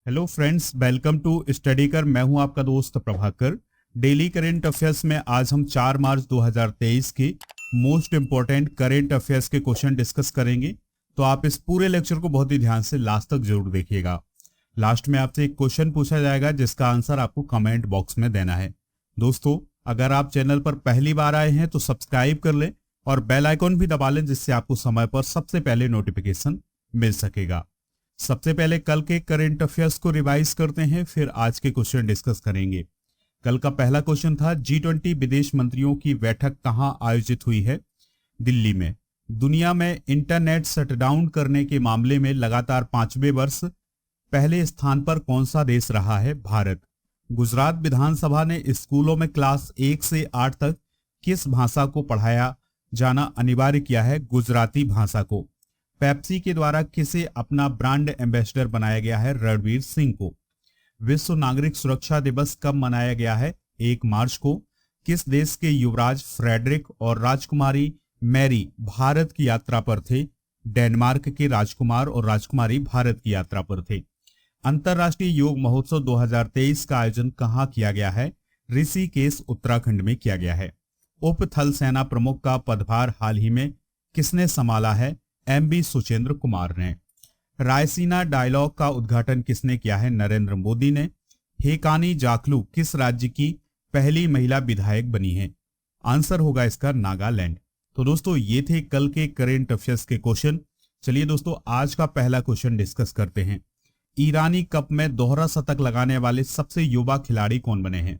Hello friends, welcome to study कर। मैं हूं आपका दोस्त प्रभाकर। डेली करेंट अफेयर्स में आज हम 4 मार्च 2023 के मोस्ट इंपोर्टेंट करेंट अफेयर्स के क्वेश्चन डिस्कस करेंगे। तो आप इस पूरे लेक्चर को बहुत ही ध्यान से लास्ट तक जरूर देखिएगा। लास्ट में आपसे एक क्वेश्चन पूछा जाएगा जिसका आंसर आपको कमेंट बॉक्स में देना है। दोस्तों, अगर आप चैनल पर पहली बार आए हैं तो सब्सक्राइब कर लें और बेल आइकॉन भी दबा लें, जिससे आपको समय पर सबसे पहले नोटिफिकेशन मिल सकेगा। सबसे पहले कल के करंट अफेयर्स को रिवाइज करते हैं, फिर आज के क्वेश्चन डिस्कस करेंगे। कल का पहला क्वेश्चन था G20 विदेश मंत्रियों की बैठक कहां आयोजित हुई है? दिल्ली में। दुनिया में इंटरनेट शटडाउन करने के मामले में लगातार 5वें वर्ष पहले स्थान पर कौन सा देश रहा है? भारत। गुजरात विधानसभा ने स्कूलों में क्लास 1 से 8 तक किस भाषा को पढ़ाया जाना अनिवार्य किया है? गुजराती भाषा को। पेप्सी के द्वारा किसे अपना ब्रांड एम्बेसडर बनाया गया है? रणवीर सिंह को। विश्व नागरिक सुरक्षा दिवस कब मनाया गया है? 1 मार्च को। किस देश के युवराज फ्रेडरिक और राजकुमारी मैरी भारत की यात्रा पर थे? डेनमार्क के राजकुमार और राजकुमारी भारत की यात्रा पर थे। अंतर्राष्ट्रीय योग महोत्सव 2023 का आयोजन कहां किया गया है? ऋषिकेश, उत्तराखंड में किया गया है। उप थल सेना प्रमुख का पदभार हाल ही में किसने संभाला है? MB सुचेंद्र कुमार ने। रायसीना डायलॉग का उद्घाटन किसने किया है? नरेंद्र मोदी ने। हेकानी जाखलू किस राज्य की पहली महिला विधायक बनी है? आंसर होगा इसका नागालैंड। तो दोस्तों, ये थे कल के करेंट अफेयर्स के क्वेश्चन। चलिए दोस्तों, आज का पहला क्वेश्चन डिस्कस करते हैं। ईरानी कप में दोहरा शतक लगाने वाले सबसे युवा खिलाड़ी कौन बने हैं?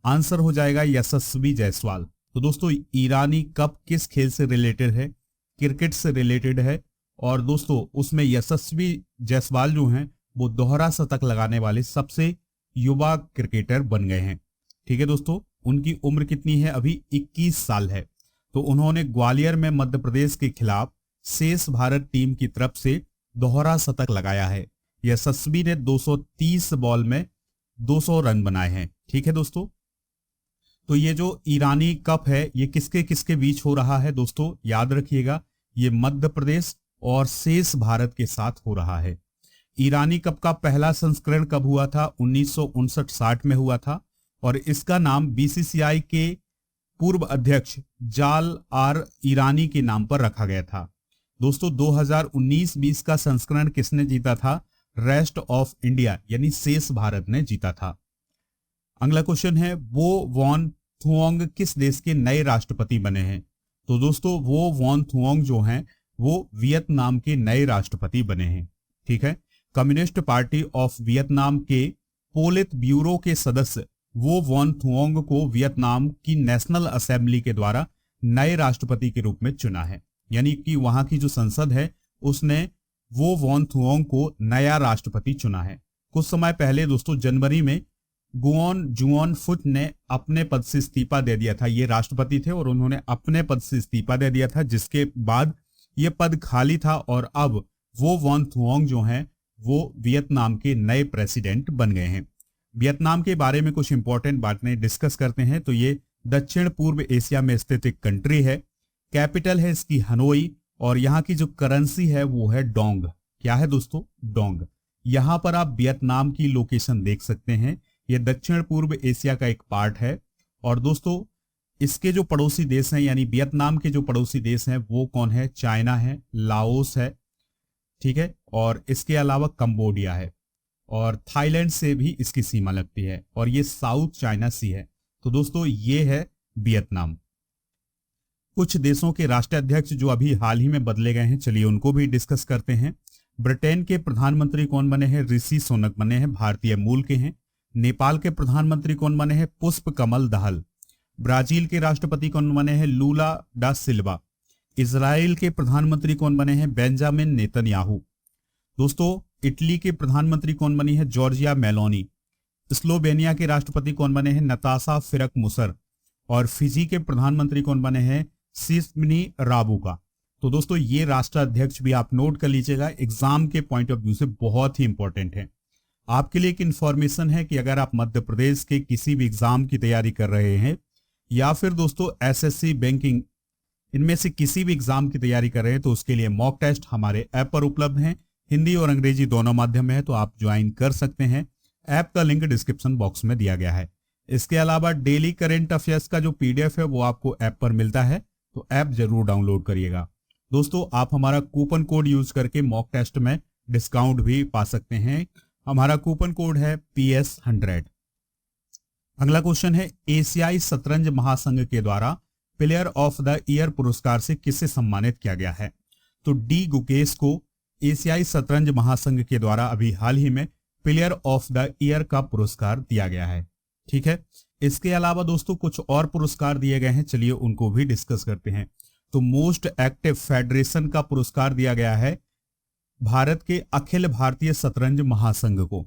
आंसर हो जाएगा यशस्वी जायसवाल। तो दोस्तों, ईरानी कप किस खेल से रिलेटेड है? क्रिकेट से रिलेटेड है। और दोस्तों, उसमें यशस्वी जायसवाल जो हैं वो दोहरा शतक लगाने वाले सबसे युवा क्रिकेटर बन गए हैं। ठीक है दोस्तों, उनकी उम्र कितनी है? अभी 21 साल है। तो उन्होंने ग्वालियर में मध्य प्रदेश के खिलाफ शेष भारत टीम की तरफ से दोहरा शतक लगाया है। यशस्वी ने 230 बॉल में 200 रन बनाए हैं। ठीक है दोस्तों, तो ये जो ईरानी कप है ये किसके किसके बीच हो रहा है? दोस्तों याद रखिएगा, ये मध्य प्रदेश और शेष भारत के साथ हो रहा है। ईरानी कप का पहला संस्करण कब हुआ था? 1959-60 में हुआ था और इसका नाम BCCI के पूर्व अध्यक्ष जाल आर ईरानी के नाम पर रखा गया था। दोस्तों, 2019-20 का संस्करण किसने जीता था? रेस्ट ऑफ इंडिया यानी शेष भारत ने जीता था। अगला क्वेश्चन है, वो वॉन थुओंग किस देश के नए राष्ट्रपति बने हैं? तो दोस्तों, वो वॉन थुओंग जो हैं वो वियतनाम के नए राष्ट्रपति बने हैं। ठीक है, कम्युनिस्ट पार्टी ऑफ वियतनाम के पोलित ब्यूरो के सदस्य वो वॉन थुओंग को वियतनाम की नेशनल असेंबली के द्वारा नए राष्ट्रपति के रूप में चुना है। यानी कि वहां की जो संसद है उसने वो वॉन थुओंग को नया राष्ट्रपति चुना है। कुछ समय पहले दोस्तों, जनवरी में गुओन जुओन फुट ने अपने पद से इस्तीफा दे दिया था। ये राष्ट्रपति थे और उन्होंने अपने पद से इस्तीफा दे दिया था, जिसके बाद ये पद खाली था और अब वो वॉन थुओंग जो हैं वो वियतनाम के नए प्रेसिडेंट बन गए हैं। वियतनाम के बारे में कुछ इंपॉर्टेंट बातें डिस्कस करते हैं। तो ये दक्षिण पूर्व एशिया में स्थित एक कंट्री है। कैपिटल है इसकी हनोई और यहाँ की जो करेंसी है वो है डोंग। क्या है दोस्तों? डोंग। यहाँ पर आप वियतनाम की लोकेशन देख सकते हैं। ये दक्षिण पूर्व एशिया का एक पार्ट है। और दोस्तों, इसके जो पड़ोसी देश हैं यानी वियतनाम के जो पड़ोसी देश हैं वो कौन है? चाइना है, लाओस है, ठीक है, और इसके अलावा कंबोडिया है और थाईलैंड से भी इसकी सीमा लगती है और ये साउथ चाइना सी है। तो दोस्तों, ये है वियतनाम। कुछ देशों के राष्ट्राध्यक्ष जो अभी हाल ही में बदले गए हैं, चलिए उनको भी डिस्कस करते हैं। ब्रिटेन के प्रधानमंत्री कौन बने हैं? ऋषि सुनक बने हैं, भारतीय मूल के हैं। नेपाल के प्रधानमंत्री कौन बने हैं? पुष्प कमल दहल। ब्राजील के राष्ट्रपति कौन बने हैं? लूला डा सिल्वा। इजराइल के प्रधानमंत्री कौन बने हैं? Benjamin Netanyahu. दोस्तों, इटली के प्रधानमंत्री कौन बनी है? Giorgia Meloni. स्लोवेनिया के राष्ट्रपति कौन बने हैं? नताशा फिरक मुसर। और फिजी के प्रधानमंत्री कौन बने हैं? सिस्मनी राबुका। तो दोस्तों, ये राष्ट्राध्यक्ष भी आप नोट कर लीजिएगा, एग्जाम के पॉइंट ऑफ व्यू से बहुत ही इंपॉर्टेंट है। आपके लिए एक इंफॉर्मेशन है कि अगर आप मध्य प्रदेश के किसी भी एग्जाम की तैयारी कर रहे हैं या फिर दोस्तों SSC, बैंकिंग, इनमें से किसी भी एग्जाम की तैयारी कर रहे हैं तो उसके लिए मॉक टेस्ट हमारे ऐप पर उपलब्ध हैं। हिंदी और अंग्रेजी दोनों माध्यम में है, तो आप ज्वाइन कर सकते हैं। ऐप का लिंक डिस्क्रिप्शन बॉक्स में दिया गया है। इसके अलावा डेली करंट अफेयर्स का जो पीडीएफ है वो आपको ऐप पर मिलता है, तो ऐप जरूर डाउनलोड करिएगा। दोस्तों, आप हमारा कूपन कोड यूज करके मॉक टेस्ट में डिस्काउंट भी पा सकते हैं। हमारा कूपन कोड है PS100। अगला क्वेश्चन है, एशियाई शतरंज महासंघ के द्वारा प्लेयर ऑफ द ईयर पुरस्कार से किसे सम्मानित किया गया है? तो डी गुकेश को एशियाई शतरंज महासंघ के द्वारा अभी हाल ही में प्लेयर ऑफ द ईयर का पुरस्कार दिया गया है। ठीक है, इसके अलावा दोस्तों कुछ और पुरस्कार दिए गए हैं, चलिए उनको भी डिस्कस करते हैं। तो मोस्ट एक्टिव फेडरेशन का पुरस्कार दिया गया है भारत के अखिल भारतीय शतरंज महासंघ को।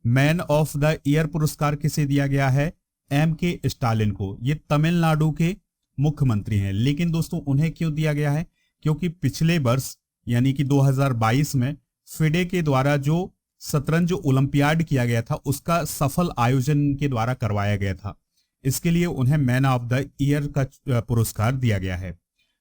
मैन ऑफ द ईयर पुरस्कार किसे दिया गया है? MK स्टालिन को। ये तमिलनाडु के मुख्यमंत्री हैं, लेकिन दोस्तों उन्हें क्यों दिया गया है? क्योंकि पिछले वर्ष यानी कि 2022 में फिडे के द्वारा जो शतरंज ओलंपियाड किया गया था उसका सफल आयोजन के द्वारा करवाया गया था, इसके लिए उन्हें मैन ऑफ द ईयर का पुरस्कार दिया गया है।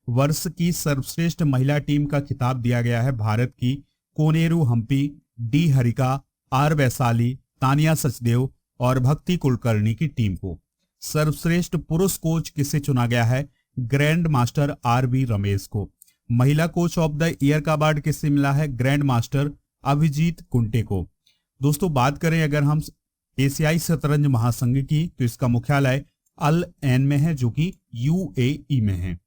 वर्ष की सर्वश्रेष्ठ महिला टीम का खिताब दिया गया है भारत की कोनेरू हम्पी, डी हरिका, आर वैशाली, तानिया सचदेव और भक्ति कुलकर्णी की टीम को। सर्वश्रेष्ठ पुरुष कोच किसे चुना गया है? ग्रैंड मास्टर RV रमेश को। महिला कोच ऑफ द ईयर का अवार्ड किसे मिला है? ग्रैंड मास्टर अभिजीत कुंटे को। दोस्तों, बात करें अगर हम एशियाई शतरंज महासंघ की, तो इसका मुख्यालय अल ऐन में है, जो कि UAE में है।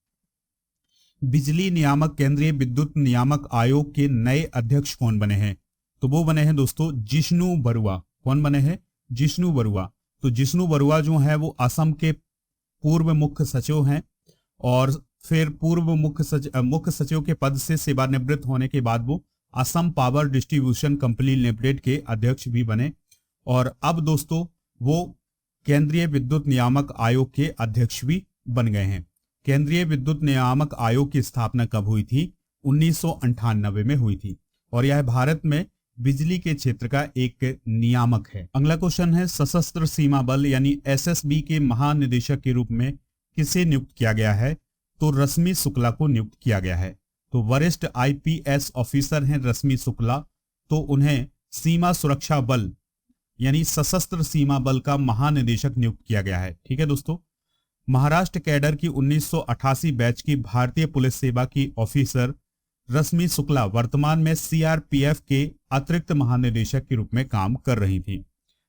बिजली नियामक केंद्रीय विद्युत नियामक आयोग के नए अध्यक्ष कौन बने हैं? तो वो बने हैं दोस्तों जिष्णु बरुआ। कौन बने हैं? जिष्णु बरुआ। तो जिष्णु बरुआ जो है वो असम के पूर्व मुख्य सचिव हैं, और फिर पूर्व मुख्य सचिव के पद से सेवानिवृत्त होने के बाद वो Assam power distribution company limited के अध्यक्ष भी बने, और अब दोस्तों वो केंद्रीय विद्युत नियामक आयोग के अध्यक्ष भी बन गए हैं। केंद्रीय विद्युत नियामक आयोग की स्थापना कब हुई थी? 1998 में हुई थी, और यह भारत में बिजली के क्षेत्र का एक नियामक है। अगला क्वेश्चन है, सशस्त्र सीमा बल यानी SSB के महानिदेशक के रूप में किसे नियुक्त किया गया है? तो रश्मि शुक्ला को नियुक्त किया गया है। तो वरिष्ठ IPS ऑफिसर हैं रश्मि शुक्ला, तो उन्हें सीमा सुरक्षा बल यानी सशस्त्र सीमा बल का महानिदेशक नियुक्त किया गया है। ठीक है दोस्तों, महाराष्ट्र कैडर की 1988 बैच की भारतीय पुलिस सेवा की ऑफिसर रश्मि शुक्ला वर्तमान में CRPF के अतिरिक्त महानिदेशक के रूप में काम कर रही थी।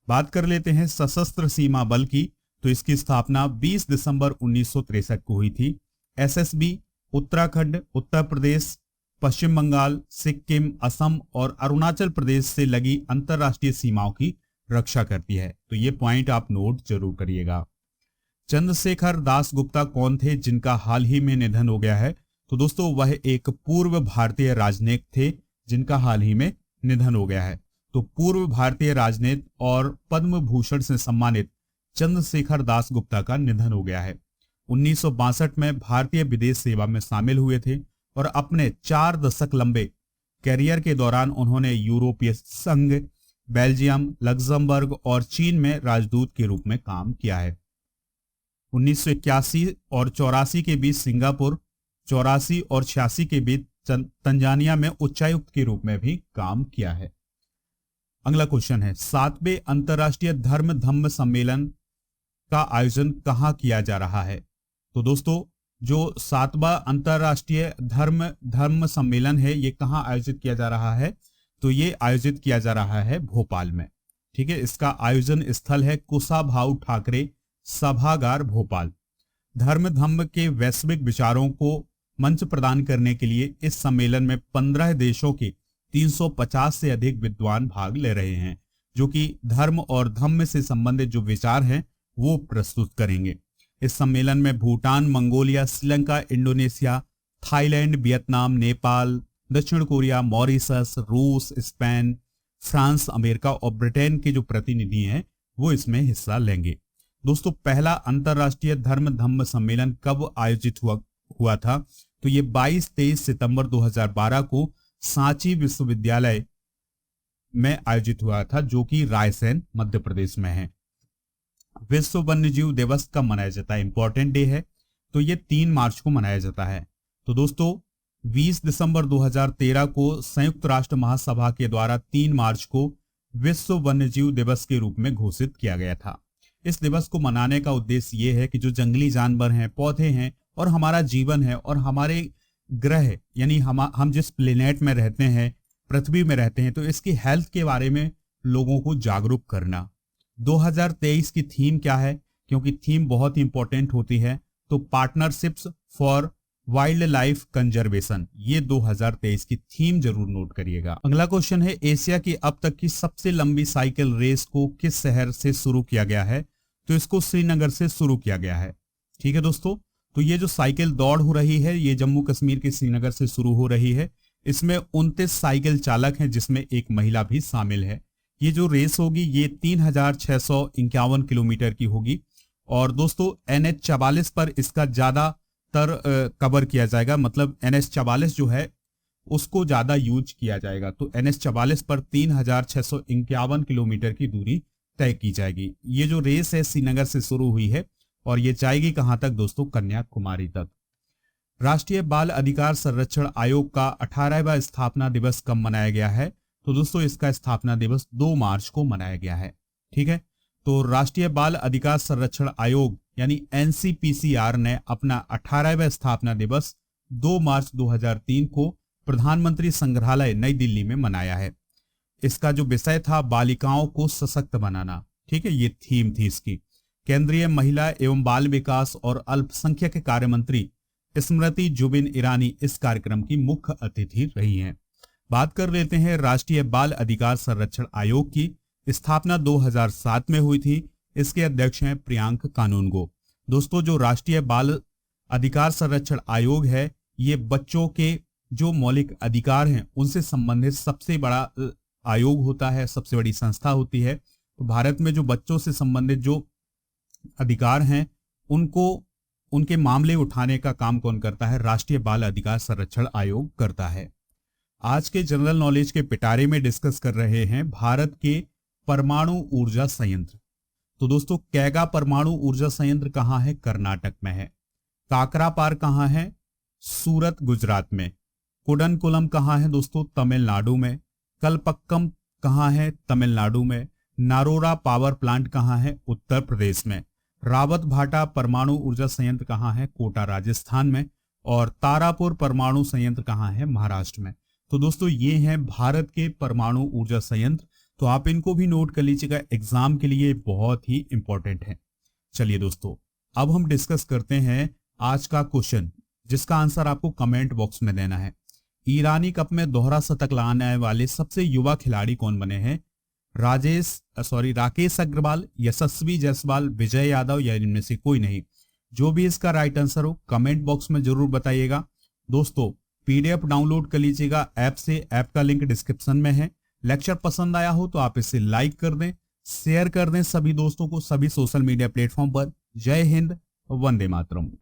बात कर लेते हैं सशस्त्र सीमा बल की, तो इसकी स्थापना 20 दिसंबर 1963 को हुई थी। SSB उत्तराखंड, उत्तर प्रदेश, पश्चिम बंगाल, सिक्किम, असम और अरुणाचल प्रदेश से लगी अंतरराष्ट्रीय सीमाओं की रक्षा करती है। तो ये पॉइंट आप नोट जरूर करिएगा। चंद्रशेखर दास गुप्ता कौन थे जिनका हाल ही में निधन हो गया है? तो दोस्तों वह एक पूर्व भारतीय राजनयिक थे जिनका हाल ही में निधन हो गया है। तो पूर्व भारतीय राजनयिक और पद्म भूषण से सम्मानित चंद्रशेखर दास गुप्ता का निधन हो गया है। 1962 में भारतीय विदेश सेवा में शामिल हुए थे, और अपने 4 दशक लंबे कैरियर के दौरान उन्होंने यूरोपीय संघ, बेल्जियम, लग्जमबर्ग और चीन में राजदूत के रूप में काम किया है। 1981 और 84 के बीच सिंगापुर, 84 और 86 के बीच तंजानिया में उच्चायुक्त के रूप में भी काम किया है। अगला क्वेश्चन है, 7वें अंतर्राष्ट्रीय धर्म धम्म सम्मेलन का आयोजन कहाँ किया जा रहा है? तो दोस्तों जो 7वां अंतर्राष्ट्रीय धर्म सम्मेलन है ये कहाँ आयोजित किया जा रहा है? तो ये आयोजित किया जा रहा है भोपाल में। ठीक है, इसका आयोजन स्थल है कुशाभाऊ ठाकरे सभागार भोपाल। धर्म धम्म के वैश्विक विचारों को मंच प्रदान करने के लिए इस सम्मेलन में 15 देशों के 350 से अधिक विद्वान भाग ले रहे हैं, जो कि धर्म और धम्म से संबंधित जो विचार हैं वो प्रस्तुत करेंगे। इस सम्मेलन में Bhutan, Mongolia, Sri Lanka, Indonesia, Thailand, Vietnam, Nepal, दक्षिण कोरिया, मॉरिशस, रूस, स्पेन, फ्रांस, अमेरिका और ब्रिटेन के जो प्रतिनिधि हैं वो इसमें हिस्सा लेंगे। दोस्तों पहला अंतर्राष्ट्रीय धर्म धम्म सम्मेलन कब आयोजित हुआ था? तो ये 22-23 सितंबर 2012 को सांची विश्वविद्यालय में आयोजित हुआ था, जो कि रायसेन मध्य प्रदेश में है। विश्व वन्यजीव दिवस कब मनाया जाता है? इंपॉर्टेंट डे है, तो ये 3 मार्च को मनाया जाता है। तो दोस्तों 20 दिसंबर 2013 को संयुक्त राष्ट्र महासभा के द्वारा 3 मार्च को विश्व वन्यजीव दिवस के रूप में घोषित किया गया था। इस दिवस को मनाने का उद्देश्य ये है कि जो जंगली जानवर हैं, पौधे हैं और हमारा जीवन है और हमारे ग्रह यानी हम जिस प्लेनेट में रहते हैं, पृथ्वी में रहते हैं, तो इसकी हेल्थ के बारे में लोगों को जागरूक करना। 2023 की थीम क्या है, क्योंकि थीम बहुत ही इंपॉर्टेंट होती है, तो partnerships for wild life conservation, ये 2023 की थीम जरूर नोट करिएगा। अगला क्वेश्चन है, एशिया की अब तक की सबसे लंबी साइकिल रेस को किस शहर से शुरू किया गया है? तो इसको श्रीनगर से शुरू किया गया है। ठीक है दोस्तों, तो ये जो साइकिल दौड़ हो रही है ये जम्मू कश्मीर के श्रीनगर से शुरू हो रही है। इसमें 29 साइकिल चालक हैं जिसमें एक महिला भी शामिल है। ये जो रेस होगी ये 3651 किलोमीटर की होगी और दोस्तों NH44 पर इसका ज्यादातर कवर किया जाएगा, मतलब NH44 जो है उसको ज्यादा यूज किया जाएगा। तो NH44 पर 3651 किलोमीटर की दूरी तय की जाएगी। ये जो रेस है श्रीनगर से शुरू हुई है और ये जाएगी कहां तक दोस्तों? कन्याकुमारी तक। राष्ट्रीय बाल अधिकार संरक्षण आयोग का 18वां स्थापना दिवस कब मनाया गया है? तो दोस्तों इसका स्थापना दिवस 2 मार्च को मनाया गया है। ठीक है, तो राष्ट्रीय बाल अधिकार संरक्षण आयोग यानी NCPCR ने अपना 18वां स्थापना दिवस 2 मार्च 2003 को प्रधानमंत्री संग्रहालय नई दिल्ली में मनाया है। इसका जो विषय था बालिकाओं को सशक्त बनाना। ठीक है, ये थीम थी इसकी। केंद्रीय महिला एवं बाल विकास और अल्पसंख्यक कार्य मंत्री स्मृति जुबिन ईरानी इस कार्यक्रम की मुख्य अतिथि रही हैं। बात कर लेते हैं राष्ट्रीय बाल अधिकार संरक्षण आयोग की। स्थापना 2007 में हुई थी। इसके अध्यक्ष हैं प्रियांक कानूनगो। दोस्तों जो राष्ट्रीय बाल अधिकार संरक्षण आयोग है ये बच्चों के जो मौलिक अधिकार हैं उनसे संबंधित सबसे बड़ा आयोग होता है, सबसे बड़ी संस्था होती है। तो भारत में जो बच्चों से संबंधित जो अधिकार हैं उनको उनके मामले उठाने का काम कौन करता है? राष्ट्रीय बाल अधिकार संरक्षण आयोग करता है। आज के जनरल नॉलेज के पिटारे में डिस्कस कर रहे हैं भारत के परमाणु ऊर्जा संयंत्र। तो दोस्तों कैगा परमाणु ऊर्जा संयंत्र कहां है? कर्नाटक में है। काकरापार कहां है? सूरत गुजरात में। कुडनकुलम कहां है दोस्तों? तमिलनाडु में। कलपक्कम कहां है? तमिलनाडु में। नारोरा पावर प्लांट कहां है? उत्तर प्रदेश में। रावत भाटा परमाणु ऊर्जा संयंत्र कहां है? कोटा राजस्थान में। और तारापुर परमाणु संयंत्र कहां है? महाराष्ट्र में। तो दोस्तों ये हैं भारत के परमाणु ऊर्जा संयंत्र, तो आप इनको भी नोट कर लीजिएगा, एग्जाम के लिए बहुत ही इंपॉर्टेंट है। चलिए दोस्तों अब हम डिस्कस करते हैं आज का क्वेश्चन जिसका आंसर आपको कमेंट बॉक्स में देना है। ईरानी कप में दोहरा शतक लगाने वाले सबसे युवा खिलाड़ी कौन बने हैं? राकेश अग्रवाल, यशस्वी जायसवाल, विजय यादव या इनमें से कोई नहीं। जो भी इसका राइट आंसर हो कमेंट बॉक्स में जरूर बताइएगा। दोस्तों PDF डाउनलोड कर लीजिएगा ऐप से, ऐप का लिंक डिस्क्रिप्शन में है। लेक्चर पसंद आया हो तो आप इसे लाइक कर दें, शेयर कर दें सभी दोस्तों को, सभी सोशल मीडिया प्लेटफॉर्म पर। जय हिंद, वंदे मातरम।